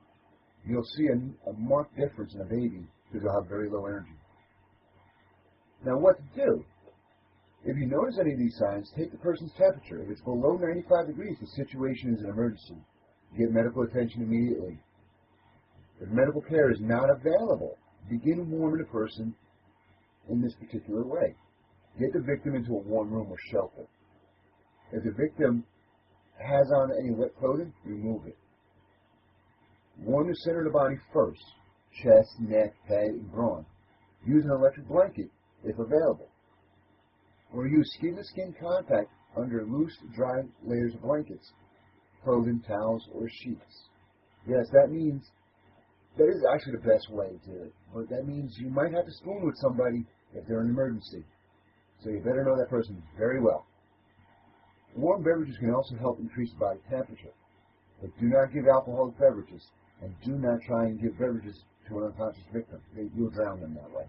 Speaker 7: you'll see a marked difference in a baby because they'll have very low energy. Now, what to do? If you notice any of these signs, take the person's temperature. If it's below 95 degrees, the situation is an emergency. Get medical attention immediately. If medical care is not available, begin warming the person in this particular way. Get the victim into a warm room or shelter. If the victim has on any wet clothing, remove it. Warm the center of the body first, chest, neck, head, and groin. Use an electric blanket if available. Or use skin-to-skin contact under loose, dry layers of blankets, clothing, towels, or sheets. Yes, that is actually the best way to do it, but that means you might have to spoon with somebody if they're in an emergency. So you better know that person very well. Warm beverages can also help increase the body temperature, but do not give alcoholic beverages, and do not try and give beverages to an unconscious victim. You'll drown them that way.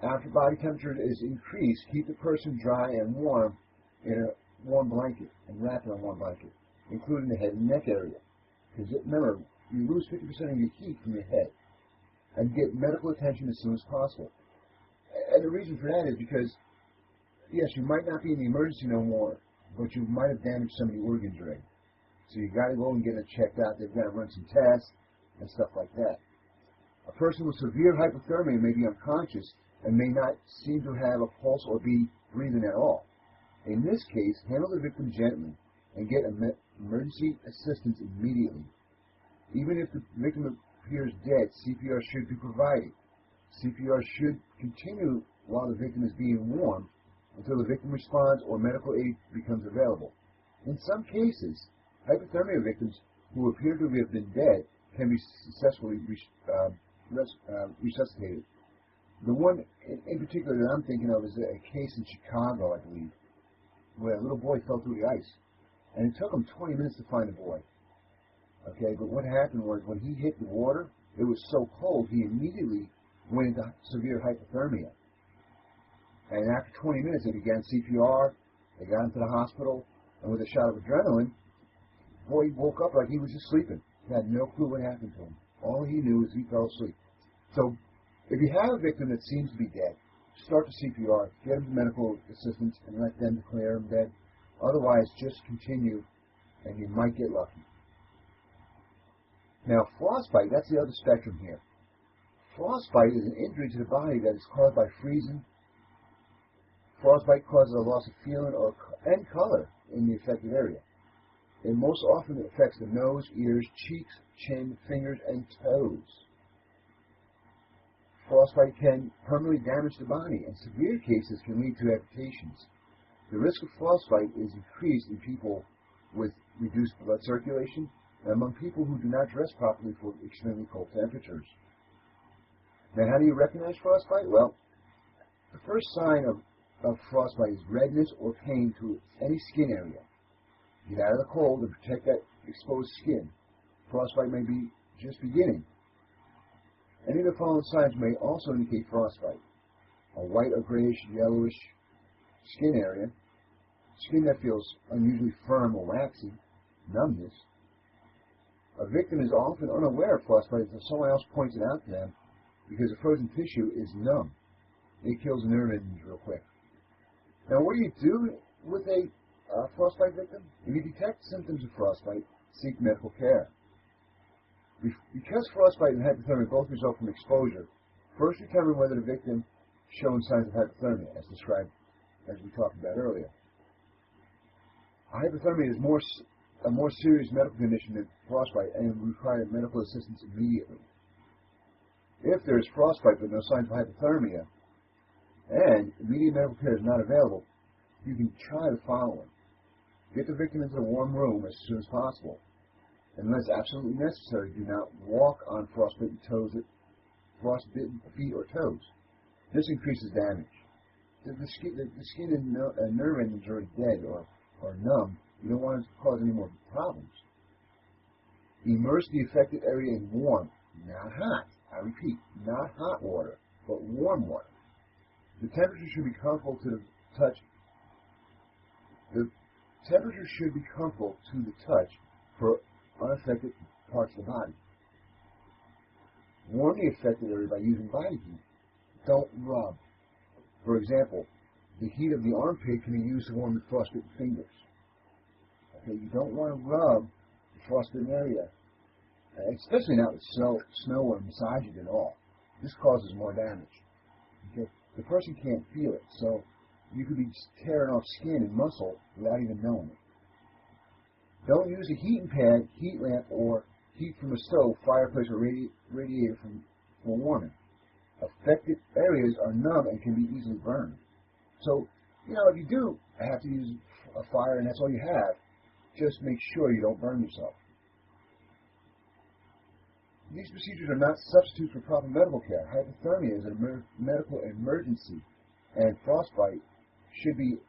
Speaker 7: After body temperature is increased, keep the person dry and warm in a warm blanket and wrap in a warm blanket, including the head and neck area. Because remember, you lose 50% of your heat from your head. And get medical attention as soon as possible. And the reason for that is because, yes, you might not be in the emergency no more, but you might have damaged some of the organs already. So you got to go and get it checked out. They've got to run some tests and stuff like that. A person with severe hypothermia may be unconscious and may not seem to have a pulse or be breathing at all. In this case, handle the victim gently and get emergency assistance immediately. Even if the victim appears dead, CPR should be provided. CPR should continue while the victim is being warmed until the victim responds or medical aid becomes available. In some cases, hypothermia victims who appear to have been dead can be successfully resuscitated. The one in particular that I'm thinking of is a case in Chicago, I believe, where a little boy fell through the ice. And it took him 20 minutes to find the boy. Okay, but what happened was when he hit the water, it was so cold, he immediately went into severe hypothermia. And after 20 minutes, they began CPR, they got him to the hospital, and with a shot of adrenaline, the boy woke up like he was just sleeping. He had no clue what happened to him. All he knew is he fell asleep. So, if you have a victim that seems to be dead, start the CPR, get him medical assistance, and let them declare him dead. Otherwise, just continue, and you might get lucky. Now, frostbite, that's the other spectrum here. Frostbite is an injury to the body that is caused by freezing. Frostbite causes a loss of feeling and color in the affected area. It most often affects the nose, ears, cheeks, chin, fingers, and toes. Frostbite can permanently damage the body, and severe cases can lead to amputations. The risk of frostbite is increased in people with reduced blood circulation and among people who do not dress properly for extremely cold temperatures. Now, how do you recognize frostbite? Well, the first sign of frostbite is redness or pain to any skin area. Get out of the cold and protect that exposed skin. Frostbite may be just beginning. Any of the following signs may also indicate frostbite: a white or grayish, yellowish skin area, skin that feels unusually firm or waxy, numbness. A victim is often unaware of frostbite until someone else points it out to them because the frozen tissue is numb. It kills the nerve endings real quick. Now, what do you do with a frostbite victim? If you detect symptoms of frostbite, seek medical care. Because frostbite and hypothermia both result from exposure, first determine whether the victim is showing signs of hypothermia, as described, as we talked about earlier. Hypothermia is a more serious medical condition than frostbite and require medical assistance immediately. If there is frostbite but no signs of hypothermia, and immediate medical care is not available, you can try the following. Get the victim into a warm room as soon as possible. Unless absolutely necessary, do not walk on frostbitten frostbitten feet or toes. This increases damage. If the skin and nerve endings are dead or numb, you don't want it to cause any more problems. Immerse the affected area in warm, not hot. I repeat, not hot water, but warm water. The temperature should be comfortable to the touch. The temperature should be comfortable to the touch for unaffected parts of the body. Warm the affected area by using body heat. Don't rub. For example, the heat of the armpit can be used to warm the frostbitten fingers. Okay, you don't want to rub the frostbitten area, especially not with snow or massage it at all. This causes more damage. Okay, the person can't feel it, so you could be tearing off skin and muscle without even knowing it. Don't use a heating pad, heat lamp, or heat from a stove, fireplace, or radiator for warming. Affected areas are numb and can be easily burned. So, if you do have to use a fire and that's all you have, just make sure you don't burn yourself. These procedures are not substitutes for proper medical care. Hypothermia is a medical emergency, and frostbite should be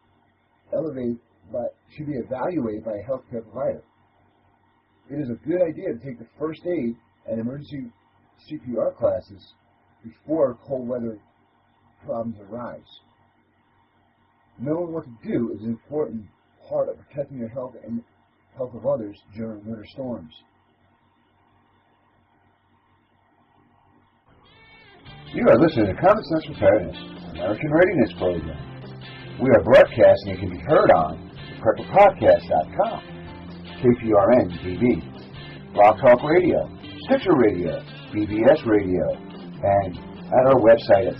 Speaker 7: evaluated by a healthcare provider. It is a good idea to take the first aid and emergency CPR classes before cold weather problems arise. Knowing what to do is an important part of protecting your health and health of others during winter storms. You are listening to Common Sense Preparedness, American Readiness Program. We are broadcasting and can be heard on PrepperPodcast.com, KPRN-TV, Blog Talk Radio, Stitcher Radio, BBS Radio, and at our website at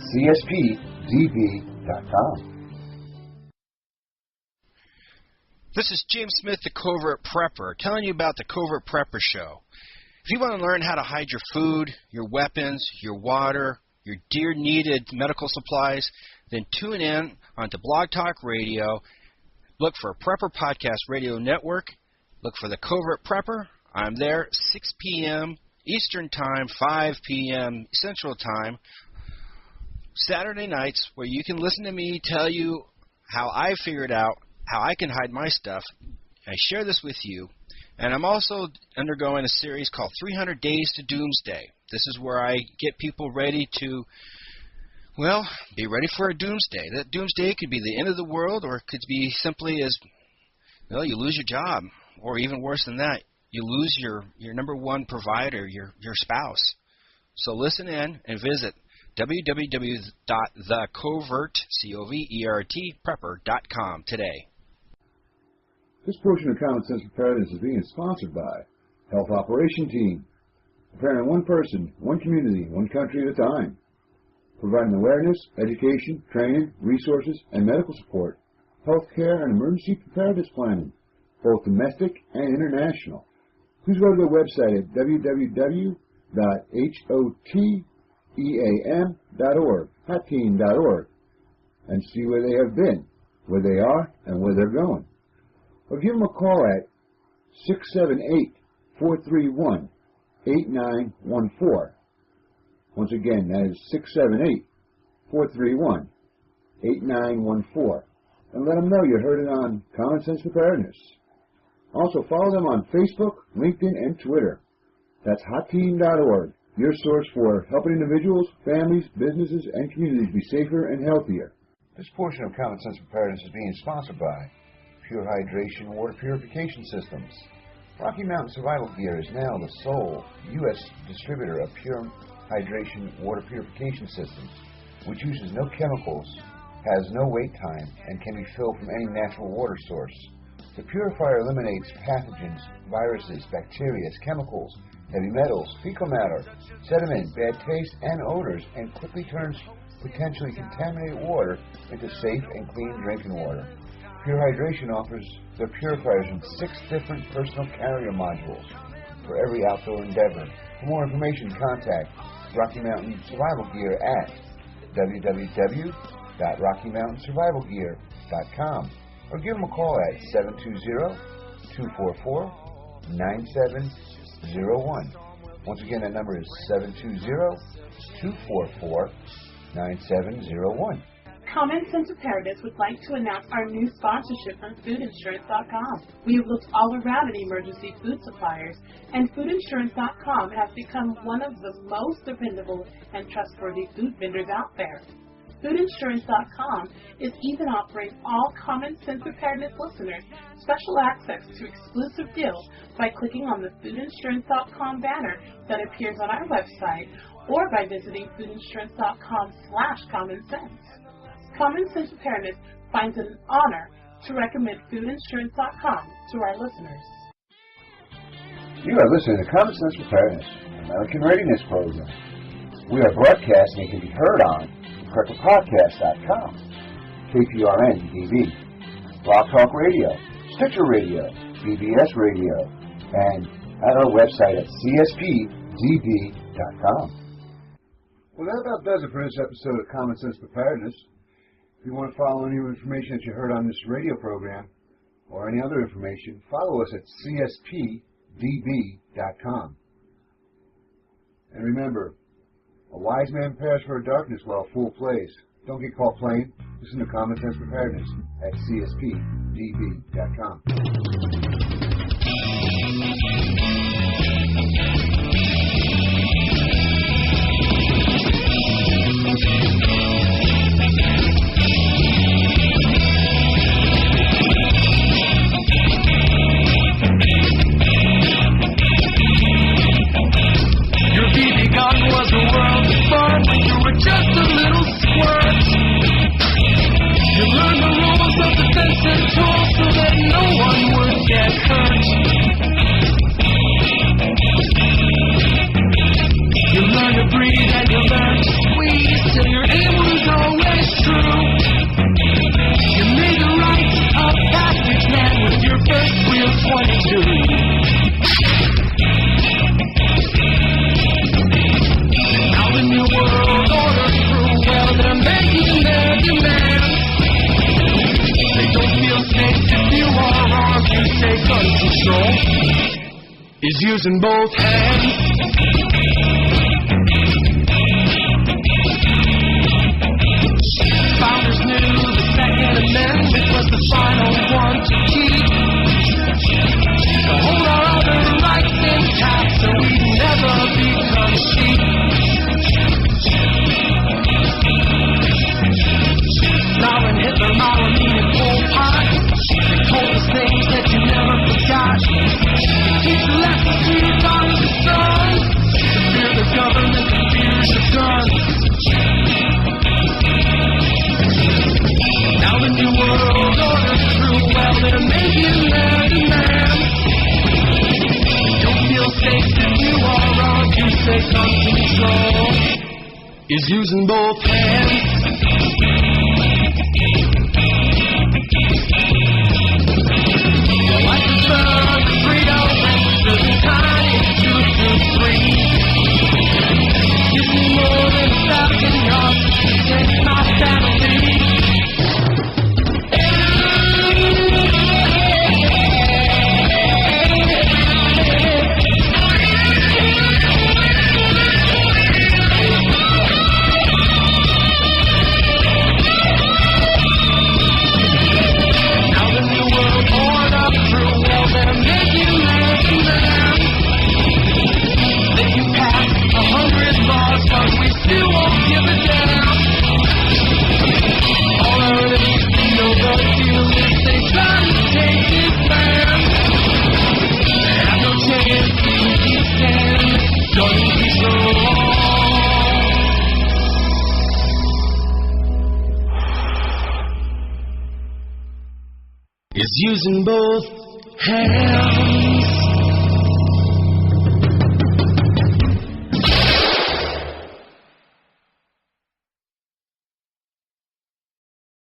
Speaker 7: CSPDB.com.
Speaker 12: This is James Smith, the Covert Prepper, telling you about the Covert Prepper Show. If you want to learn how to hide your food, your weapons, your water, your dear-needed medical supplies, then tune in onto Blog Talk Radio. Look for Prepper Podcast Radio Network. Look for the Covert Prepper. I'm there 6 p.m. Eastern Time, 5 p.m. Central Time, Saturday nights, where you can listen to me tell you how I figured out how I can hide my stuff. I share this with you. And I'm also undergoing a series called 300 Days to Doomsday. This is where I get people ready to, be ready for a doomsday. That doomsday could be the end of the world, or it could be simply as, you lose your job, or even worse than that, you lose your number one provider, your spouse. So listen in and visit www.thecovert.prepper.com today.
Speaker 7: This portion of Common Sense Preparedness is being sponsored by Health Operation Team, preparing one person, one community, one country at a time, providing awareness, education, training, resources, and medical support, health care, and emergency preparedness planning, both domestic and international. Please go to their website at www.hoteam.org, and see where they have been, where they are, and where they're going. Or give them a call at 678-431-8914. Once again, that is 678-431-8914. And let them know you heard it on Common Sense Preparedness. Also, follow them on Facebook, LinkedIn, and Twitter. That's hotteam.org, your source for helping individuals, families, businesses, and communities be safer and healthier. This portion of Common Sense Preparedness is being sponsored by Pure Hydration Water Purification Systems. Rocky Mountain Survival Gear is now the sole U.S. distributor of Pure Hydration Water Purification Systems, which uses no chemicals, has no wait time, and can be filled from any natural water source. The purifier eliminates pathogens, viruses, bacteria, chemicals, heavy metals, fecal matter, sediment, bad taste, and odors, and quickly turns potentially contaminated water into safe and clean drinking water. Pure Hydration offers their purifiers in 6 different personal carrier modules for every outdoor endeavor. For more information, contact Rocky Mountain Survival Gear at www.rockymountainsurvivalgear.com or give them a call at 720-244-9701. Once again, that number is 720-244-9701.
Speaker 11: Common Sense Preparedness would like to announce our new sponsorship from foodinsurance.com. We have looked all around at emergency food suppliers, and foodinsurance.com has become one of the most dependable and trustworthy food vendors out there. Foodinsurance.com is even offering all Common Sense Preparedness listeners special access to exclusive deals by clicking on the foodinsurance.com banner that appears on our website or by visiting foodinsurance.com/commonsense. Common Sense Preparedness finds it an honor to recommend foodinsurance.com to our listeners.
Speaker 7: You are listening to Common Sense Preparedness, American Readiness Program. We are broadcasting and can be heard on PrepperPodcast.com, KPRN-TV, Blog Talk Radio, Stitcher Radio, BBS Radio, and at our website at CSPDB.com. Well, that about does it for this episode of Common Sense Preparedness. If you want to follow any information that you heard on this radio program or any other information, follow us at CSPDB.com. And remember, a wise man prepares for darkness while a fool plays. Don't get caught playing. Listen to Common Sense Preparedness at CSPDB.com.
Speaker 5: Your BB gun was a world of fun when you were just a little squirt. You learned the rules of defense and tools so that no one would get hurt. You learned to breathe and you learned to squeeze till your aim was always true. You made the right of passage man with your first real 22. The new world order through, well, they're making their demands. They don't feel safe if you are armed. You say gun control is using both hands. Founders knew the Second Amendment was the final one to keep. To hold our other rights intact so we never become sheep. Stalin, Hitler, Mussolini, and Pol Pot, they told us things that you never forgot. Teach the lessons to your daughters and sons. To fear the government, to fear the guns. Now the new world order's through, well, they're making their demands. Don't feel safe if you are wrong. You say gun control is using both hands. Like the sun, the freedom, and the time, 2 to 3. Give me more than stopping up, it's my family.
Speaker 14: is using both hands.